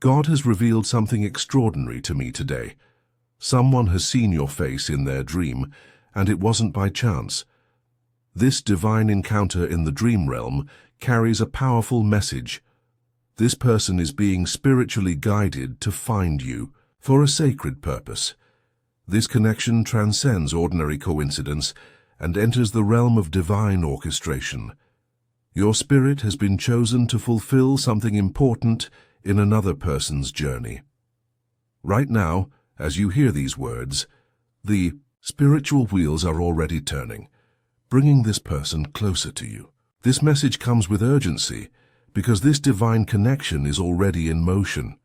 God has revealed something extraordinary to me today. Someone has seen your face in their dream, and it wasn't by chance. This divine encounter in the dream realm carries a powerful message. This person is being spiritually guided to find you for a sacred purpose. This connection transcends ordinary coincidence and enters the realm of divine orchestration. Your spirit has been chosen to fulfill something important in another person's journey. Right now, as you hear these words, the spiritual wheels are already turning, bringing this person closer to you. This message comes with urgency because this divine connection is already in motion.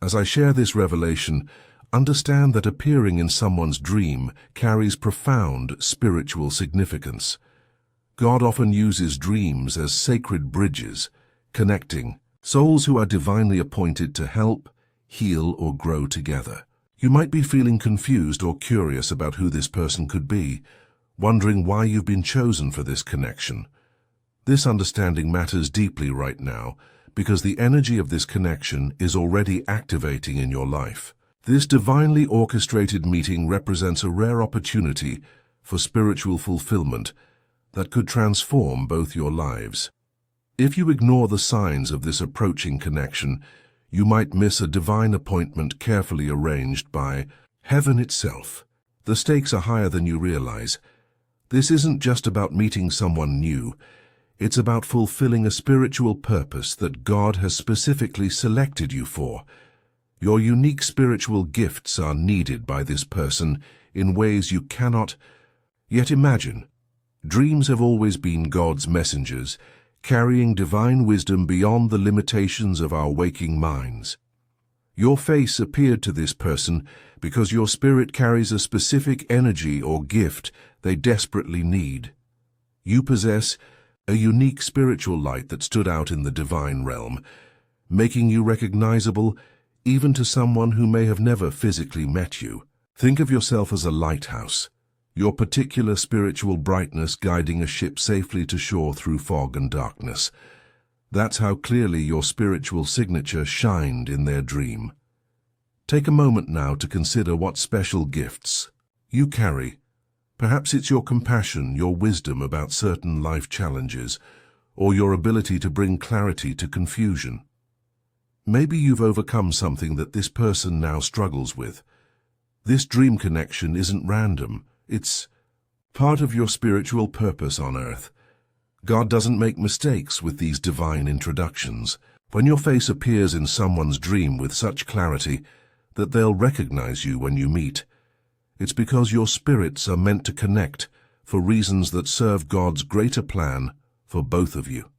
As I share this revelation, understand that appearing in someone's dream carries profound spiritual significance. God often uses dreams as sacred bridges, connecting souls who are divinely appointed to help, heal, or grow together. You might be feeling confused or curious about who this person could be, wondering why you've been chosen for this connection. This understanding matters deeply right now because the energy of this connection is already activating in your life. This divinely orchestrated meeting represents a rare opportunity for spiritual fulfillment that could transform both your lives. If you ignore the signs of this approaching connection, you might miss a divine appointment carefully arranged by heaven itself. The stakes are higher than you realize. This isn't just about meeting someone new. It's about fulfilling a spiritual purpose that God has specifically selected you for. Your unique spiritual gifts are needed by this person in ways you cannot yet imagine. Dreams have always been God's messengers, carrying divine wisdom beyond the limitations of our waking minds. Your face appeared to this person because your spirit carries a specific energy or gift they desperately need. You possess a unique spiritual light that stood out in the divine realm, making you recognizable even to someone who may have never physically met you. Think of yourself as a lighthouse, your particular spiritual brightness guiding a ship safely to shore through fog and darkness. That's how clearly your spiritual signature shined in their dream. Take a moment now to consider what special gifts you carry. Perhaps it's your compassion, your wisdom about certain life challenges, or your ability to bring clarity to confusion. Maybe you've overcome something that this person now struggles with. This dream connection isn't random. It's part of your spiritual purpose on earth. God doesn't make mistakes with these divine introductions. When your face appears in someone's dream with such clarity that they'll recognize you when you meet, it's because your spirits are meant to connect for reasons that serve God's greater plan for both of you.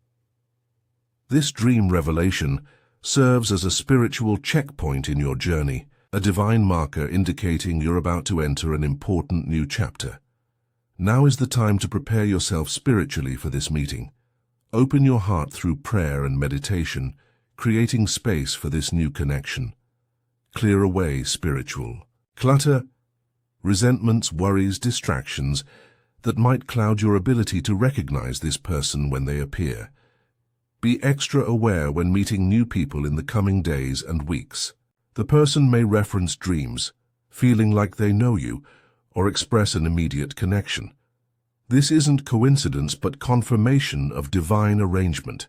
This dream revelation serves as a spiritual checkpoint in your journey, a divine marker indicating you're about to enter an important new chapter. Now is the time to prepare yourself spiritually for this meeting. Open your heart through prayer and meditation, creating space for this new connection. Clear away spiritual clutter, resentments, worries, distractions that might cloud your ability to recognize this person when they appear. Be extra aware when meeting new people in the coming days and weeks. The person may reference dreams, feeling like they know you, or express an immediate connection. This isn't coincidence but confirmation of divine arrangement.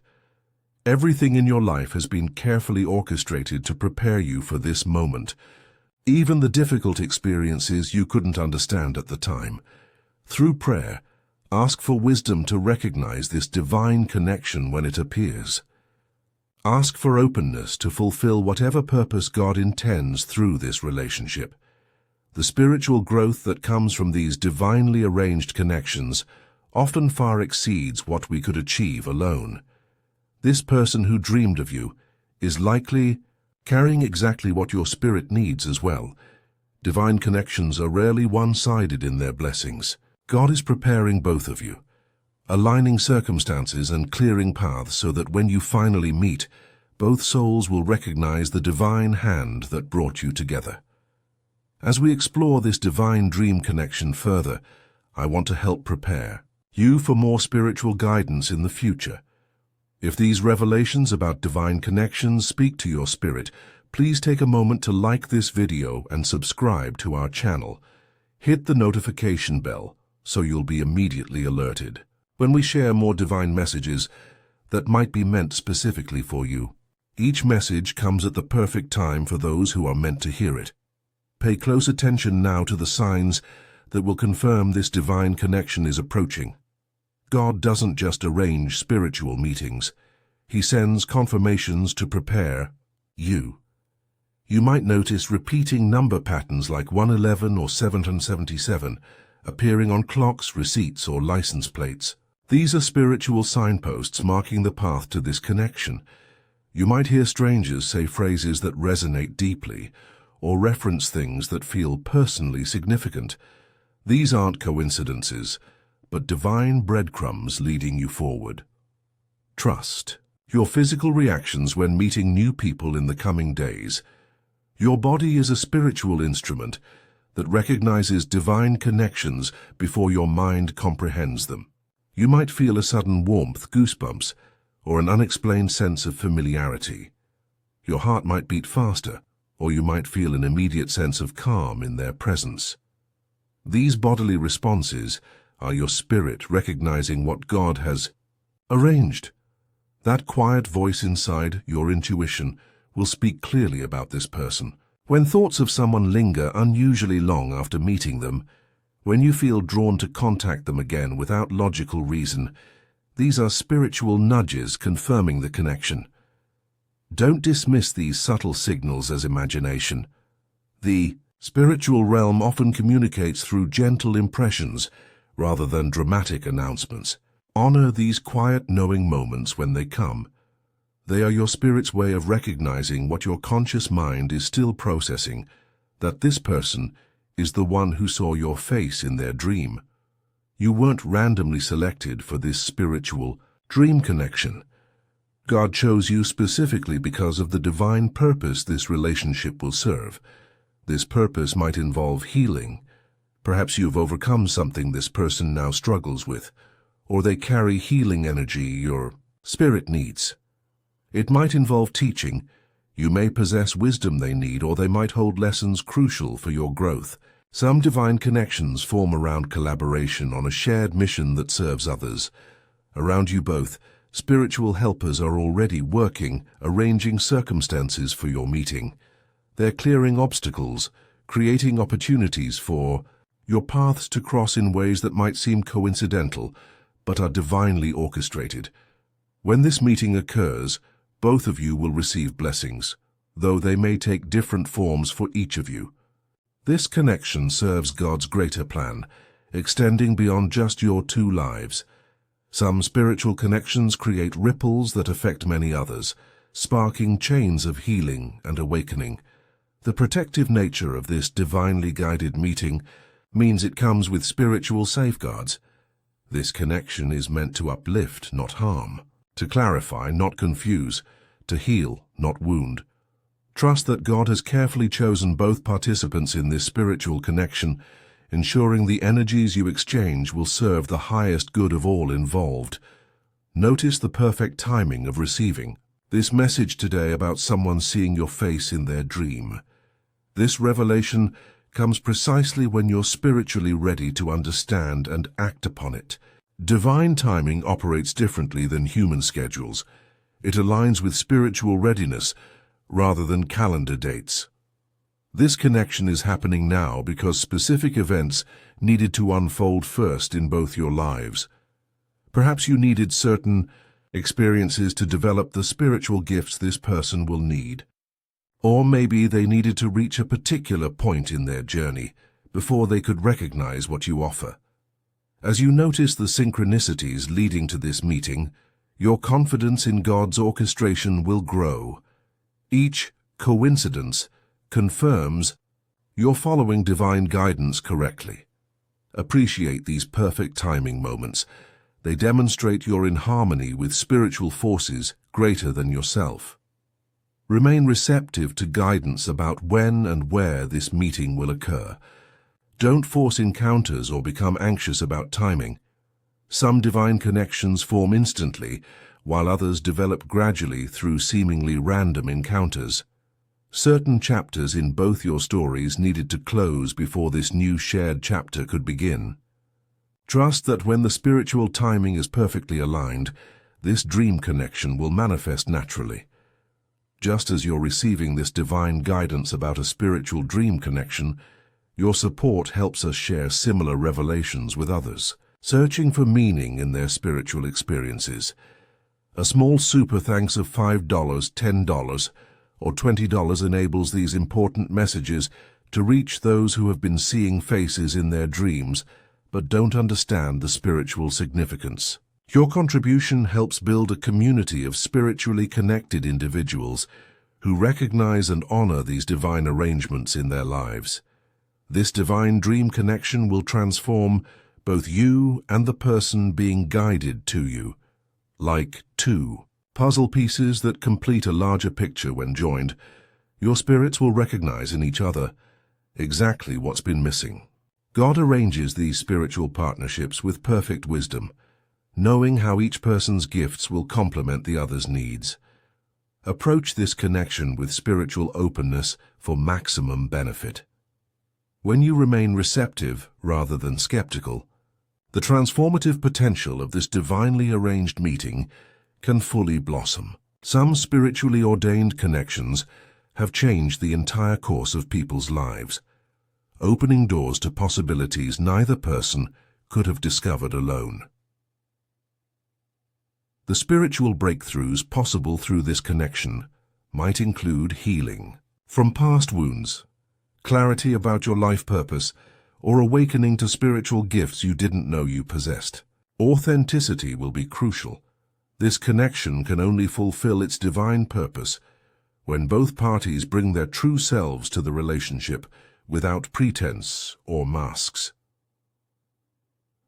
Everything in your life has been carefully orchestrated to prepare you for this moment. Even the difficult experiences you couldn't understand at the time. Through prayer, ask for wisdom to recognize this divine connection when it appears. Ask for openness to fulfill whatever purpose God intends through this relationship. The spiritual growth that comes from these divinely arranged connections often far exceeds what we could achieve alone. This person who dreamed of you is likely carrying exactly what your spirit needs as well. Divine connections are rarely one-sided in their blessings. God is preparing both of you, aligning circumstances and clearing paths so that when you finally meet, both souls will recognize the divine hand that brought you together. As we explore this divine dream connection further, I want to help prepare you for more spiritual guidance in the future. If these revelations about divine connections speak to your spirit, please take a moment to like this video and subscribe to our channel. Hit the notification bell so you'll be immediately alerted when we share more divine messages that might be meant specifically for you. Each message comes at the perfect time for those who are meant to hear it. Pay close attention now to the signs that will confirm this divine connection is approaching. God doesn't just arrange spiritual meetings. He sends confirmations to prepare you. You might notice repeating number patterns like 111 or 777 appearing on clocks, receipts, or license plates. These are spiritual signposts marking the path to this connection. You might hear strangers say phrases that resonate deeply or reference things that feel personally significant. These aren't coincidences, but divine breadcrumbs leading you forward. Trust your physical reactions when meeting new people in the coming days. Your body is a spiritual instrument that recognizes divine connections before your mind comprehends them. You might feel a sudden warmth, goosebumps, or an unexplained sense of familiarity. Your heart might beat faster, or you might feel an immediate sense of calm in their presence. These bodily responses are your spirit recognizing what God has arranged. That quiet voice inside, your intuition, will speak clearly about this person. When thoughts of someone linger unusually long after meeting them, when you feel drawn to contact them again without logical reason, these are spiritual nudges confirming the connection. Don't dismiss these subtle signals as imagination. The spiritual realm often communicates through gentle impressions rather than dramatic announcements. Honor these quiet, knowing moments when they come. They are your spirit's way of recognizing what your conscious mind is still processing, that this person is the one who saw your face in their dream. You weren't randomly selected for this spiritual dream connection. God chose you specifically because of the divine purpose this relationship will serve. This purpose might involve healing. Perhaps you've overcome something this person now struggles with, or they carry healing energy your spirit needs. It might involve teaching. You may possess wisdom they need, or they might hold lessons crucial for your growth. Some divine connections form around collaboration on a shared mission that serves others. Around you both, spiritual helpers are already working, arranging circumstances for your meeting. They're clearing obstacles, creating opportunities for your paths to cross in ways that might seem coincidental, but are divinely orchestrated. When this meeting occurs, both of you will receive blessings, though they may take different forms for each of you. This connection serves God's greater plan, extending beyond just your two lives. Some spiritual connections create ripples that affect many others, sparking chains of healing and awakening. The protective nature of this divinely guided meeting means it comes with spiritual safeguards. This connection is meant to uplift, not harm, to clarify, not confuse, to heal, not wound. Trust that God has carefully chosen both participants in this spiritual connection, ensuring the energies you exchange will serve the highest good of all involved. Notice the perfect timing of receiving this message today about someone seeing your face in their dream. This revelation comes precisely when you're spiritually ready to understand and act upon it. Divine timing operates differently than human schedules. It aligns with spiritual readiness rather than calendar dates. This connection is happening now because specific events needed to unfold first in both your lives. Perhaps you needed certain experiences to develop the spiritual gifts this person will need. Or maybe they needed to reach a particular point in their journey before they could recognize what you offer. As you notice the synchronicities leading to this meeting, your confidence in God's orchestration will grow. Each coincidence confirms you're following divine guidance correctly. Appreciate these perfect timing moments. They demonstrate you're in harmony with spiritual forces greater than yourself. Remain receptive to guidance about when and where this meeting will occur. Don't force encounters or become anxious about timing. Some divine connections form instantly, while others develop gradually through seemingly random encounters. Certain chapters in both your stories needed to close before this new shared chapter could begin. Trust that when the spiritual timing is perfectly aligned, this dream connection will manifest naturally. Just as you're receiving this divine guidance about a spiritual dream connection, your support helps us share similar revelations with others, searching for meaning in their spiritual experiences. A small super thanks of $5, $10, or $20 enables these important messages to reach those who have been seeing faces in their dreams but don't understand the spiritual significance. Your contribution helps build a community of spiritually connected individuals who recognize and honor these divine arrangements in their lives. This divine dream connection will transform both you and the person being guided to you, like two puzzle pieces that complete a larger picture when joined. Your spirits will recognize in each other exactly what's been missing. God arranges these spiritual partnerships with perfect wisdom, knowing how each person's gifts will complement the other's needs. Approach this connection with spiritual openness for maximum benefit. When you remain receptive rather than skeptical, the transformative potential of this divinely arranged meeting can fully blossom. Some spiritually ordained connections have changed the entire course of people's lives, opening doors to possibilities neither person could have discovered alone. The spiritual breakthroughs possible through this connection might include healing from past wounds, clarity about your life purpose, or awakening to spiritual gifts you didn't know you possessed. Authenticity will be crucial. This connection can only fulfill its divine purpose when both parties bring their true selves to the relationship without pretense or masks.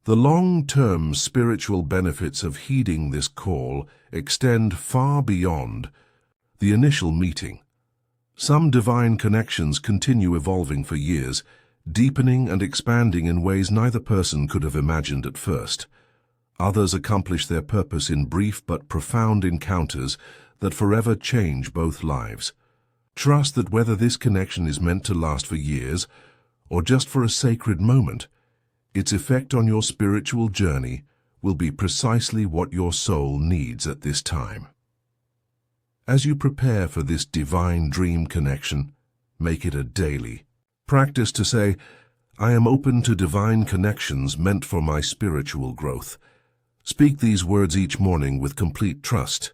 The long-term spiritual benefits of heeding this call extend far beyond the initial meeting. Some divine connections continue evolving for years, deepening and expanding in ways neither person could have imagined at first. Others accomplish their purpose in brief but profound encounters that forever change both lives. Trust that whether this connection is meant to last for years or just for a sacred moment, its effect on your spiritual journey will be precisely what your soul needs at this time. As you prepare for this divine dream connection, make it a daily practice to say, "I am open to divine connections meant for my spiritual growth." Speak these words each morning with complete trust.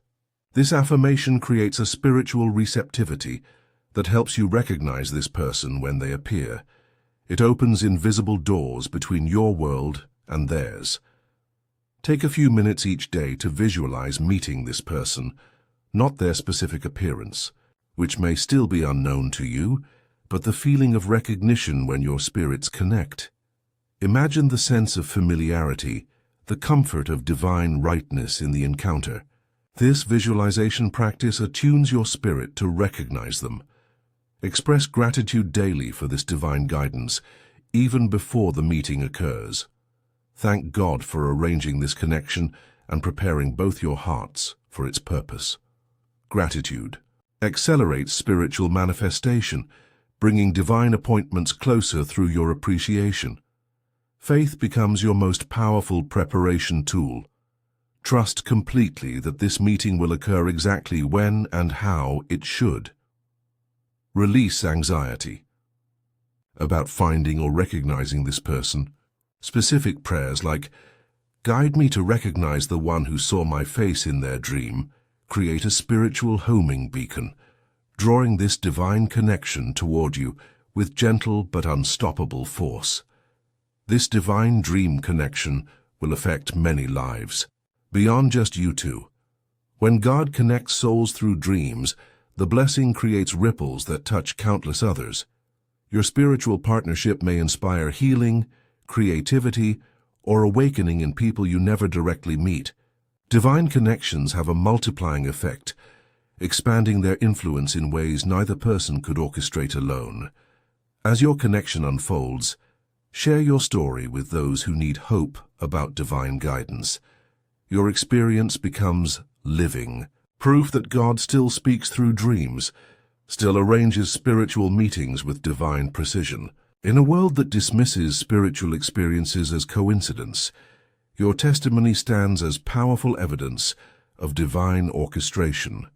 This affirmation creates a spiritual receptivity that helps you recognize this person when they appear. It opens invisible doors between your world and theirs. Take a few minutes each day to visualize meeting this person, not their specific appearance, which may still be unknown to you, but the feeling of recognition when your spirits connect. Imagine the sense of familiarity, the comfort of divine rightness in the encounter. This visualization practice attunes your spirit to recognize them. Express gratitude daily for this divine guidance, even before the meeting occurs. Thank God for arranging this connection and preparing both your hearts for its purpose. Gratitude accelerates spiritual manifestation, bringing divine appointments closer through your appreciation. Faith becomes your most powerful preparation tool. Trust completely that this meeting will occur exactly when and how it should. Release anxiety about finding or recognizing this person. Specific prayers like, "Guide me to recognize the one who saw my face in their dream," create a spiritual homing beacon, drawing this divine connection toward you with gentle but unstoppable force. This divine dream connection will affect many lives, beyond just you two. When God connects souls through dreams, the blessing creates ripples that touch countless others. Your spiritual partnership may inspire healing, creativity, or awakening in people you never directly meet. Divine connections have a multiplying effect, expanding their influence in ways neither person could orchestrate alone. As your connection unfolds, share your story with those who need hope about divine guidance. Your experience becomes living. Proof that God still speaks through dreams, still arranges spiritual meetings with divine precision. In a world that dismisses spiritual experiences as coincidence, your testimony stands as powerful evidence of divine orchestration.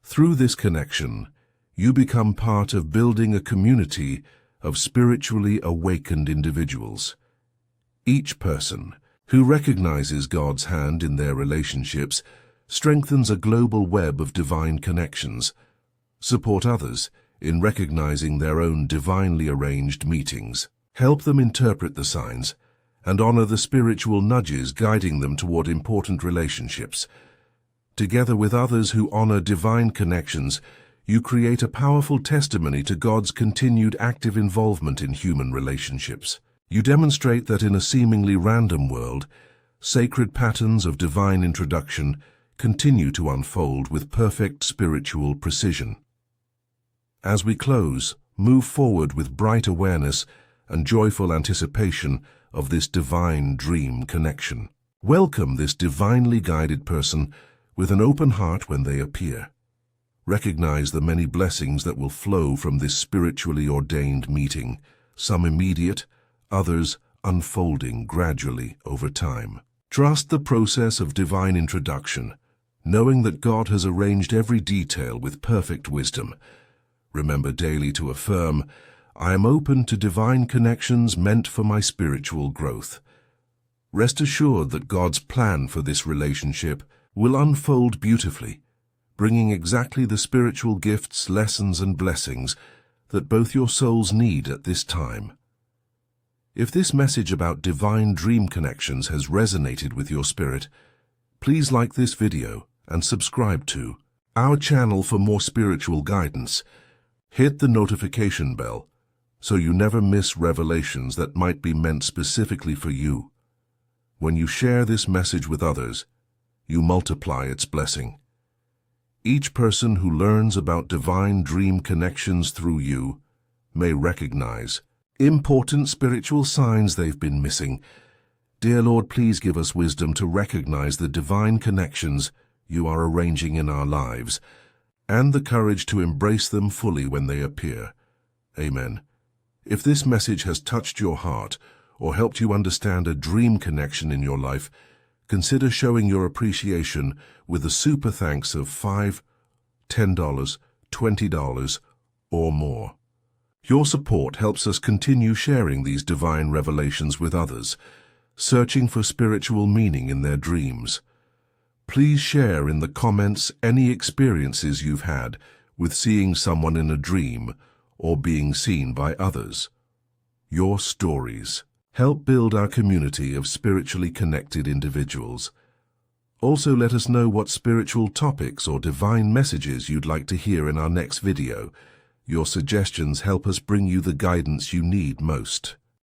Through this connection, you become part of building a community of spiritually awakened individuals. Each person who recognizes God's hand in their relationships strengthens a global web of divine connections. Support others in recognizing their own divinely arranged meetings. Help them interpret the signs and honor the spiritual nudges guiding them toward important relationships. Together with others who honor divine connections, you create a powerful testimony to God's continued active involvement in human relationships. You demonstrate that in a seemingly random world, sacred patterns of divine introduction continue to unfold with perfect spiritual precision. As we close, move forward with bright awareness and joyful anticipation of this divine dream connection. Welcome this divinely guided person with an open heart when they appear. Recognize the many blessings that will flow from this spiritually ordained meeting, some immediate, others unfolding gradually over time. Trust the process of divine introduction, knowing that God has arranged every detail with perfect wisdom. Remember daily to affirm, I am open to divine connections meant for my spiritual growth. Rest assured that God's plan for this relationship will unfold beautifully, bringing exactly the spiritual gifts, lessons, and blessings that both your souls need at this time. If this message about divine dream connections has resonated with your spirit, please like this video and subscribe to our channel for more spiritual guidance. Hit the notification bell so you never miss revelations that might be meant specifically for you. When you share this message with others, you multiply its blessing. Each person who learns about divine dream connections through you may recognize important spiritual signs they've been missing. Dear Lord, please give us wisdom to recognize the divine connections you are arranging in our lives, and the courage to embrace them fully when they appear. Amen. If this message has touched your heart or helped you understand a dream connection in your life, consider showing your appreciation with a super thanks of $5, $10, $20, or more. Your support helps us continue sharing these divine revelations with others, searching for spiritual meaning in their dreams. Please share in the comments any experiences you've had with seeing someone in a dream or being seen by others. Your stories help build our community of spiritually connected individuals. Also, let us know what spiritual topics or divine messages you'd like to hear in our next video. Your suggestions help us bring you the guidance you need most.